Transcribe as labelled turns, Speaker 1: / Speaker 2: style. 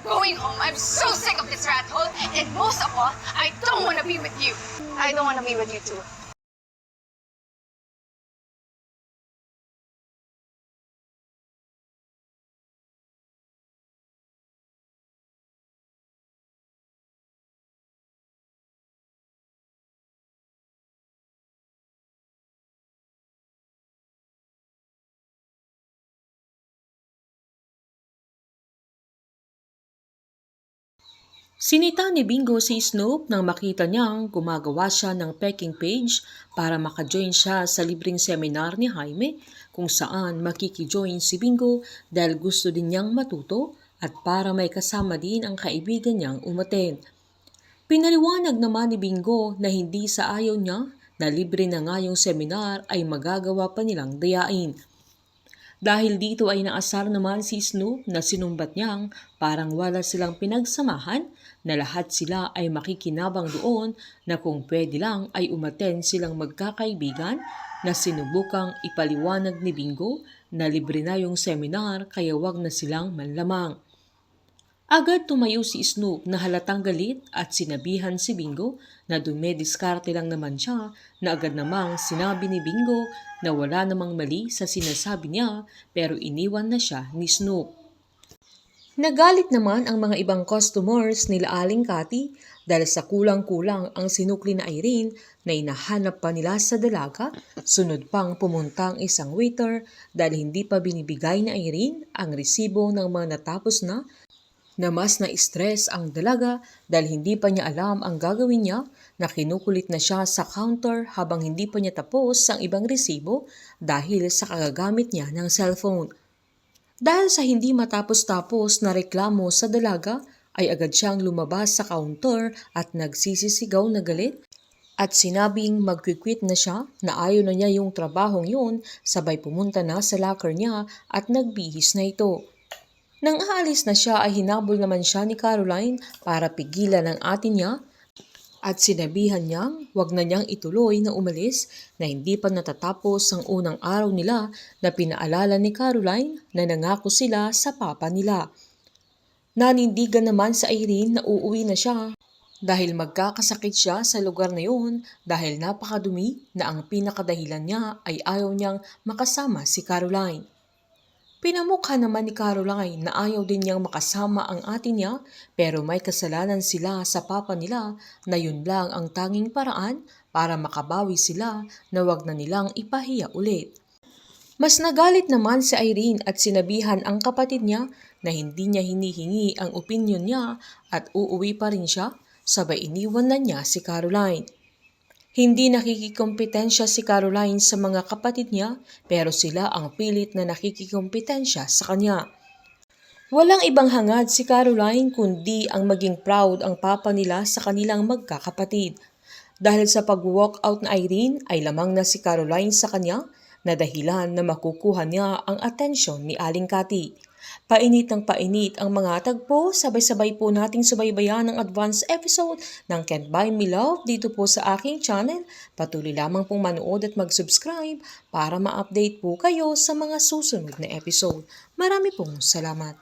Speaker 1: going home. I'm so sick of this rat hole. And most of all, I don't want to be with you. I don't want to be with you too.
Speaker 2: Sinita ni Bingo si Snoop nang makita niyang gumagawa siya ng peking page para makajoin siya sa libreng seminar ni Jaime kung saan makikijoin si Bingo dahil gusto din niyang matuto at para may kasama din ang kaibigan niyang umaten. Pinaliwanag naman ni Bingo na hindi sa ayaw niya na libre na nga yung seminar ay magagawa pa nilang dayain. Dahil dito ay naasar naman si Snoop na sinumbat niyang parang wala silang pinagsamahan na lahat sila ay makikinabang doon na kung pwede lang ay umaten silang magkakaibigan na sinubukang ipaliwanag ni Bingo na libre na yung seminar kaya wag na silang manlamang. Agad tumayo si Snoop na halatang galit at sinabihan si Bingo na dumediskarte lang naman siya na agad namang sinabi ni Bingo na wala namang mali sa sinasabi niya pero iniwan na siya ni Snoop. Nagalit naman ang mga ibang customers nila Aling Cathy dahil sa kulang-kulang ang sinukli na Irene na inahanap pa nila sa dalaga, sunod pang pumunta ang isang waiter dahil hindi pa binibigay na Irene ang resibo ng mga natapos na mas na-stress ang dalaga dahil hindi pa niya alam ang gagawin niya na kinukulit na siya sa counter habang hindi pa niya tapos ang ibang resibo dahil sa kagagamit niya ng cellphone. Dahil sa hindi matapos-tapos na reklamo sa dalaga ay agad siyang lumabas sa counter at nagsisisigaw na galit at sinabing magquiquit na siya na ayaw na niya yung trabahong yun sabay pumunta na sa locker niya at nagbihis na ito. Nang aalis na siya ay hinabol naman siya ni Caroline para pigilan ang ate niya at sinabihan niyang wag na niyang ituloy na umalis na hindi pa natatapos ang unang araw nila na pinaalala ni Caroline na nangako sila sa papa nila. Nanindigan naman sa Irene na uuwi na siya dahil magkakasakit siya sa lugar na yun dahil napakadumi na ang pinakadahilan niya ay ayaw niyang makasama si Caroline. Pinamukha naman ni Caroline na ayaw din niyang makasama ang ate niya pero may kasalanan sila sa papa nila na yun lang ang tanging paraan para makabawi sila na wag na nilang ipahiya ulit. Mas nagalit naman si Irene at sinabihan ang kapatid niya na hindi niya hinihingi ang opinyon niya at uuwi pa rin siya sabay iniwan na niya si Caroline. Hindi nakikikompetensya si Caroline sa mga kapatid niya pero sila ang pilit na nakikikompetensya sa kanya. Walang ibang hangad si Caroline kundi ang maging proud ang papa nila sa kanilang magkakapatid. Dahil sa pag-walk out na Irene ay lamang na si Caroline sa kanya na dahilan na makukuha niya ang atensyon ni Aling Cathy. Painit ng painit ang mga tagpo, sabay-sabay po nating subaybayan ang advance episode ng Can't Buy Me Love dito po sa aking channel. Patuloy lamang pong manood at mag-subscribe para ma-update po kayo sa mga susunod na episode. Marami pong salamat.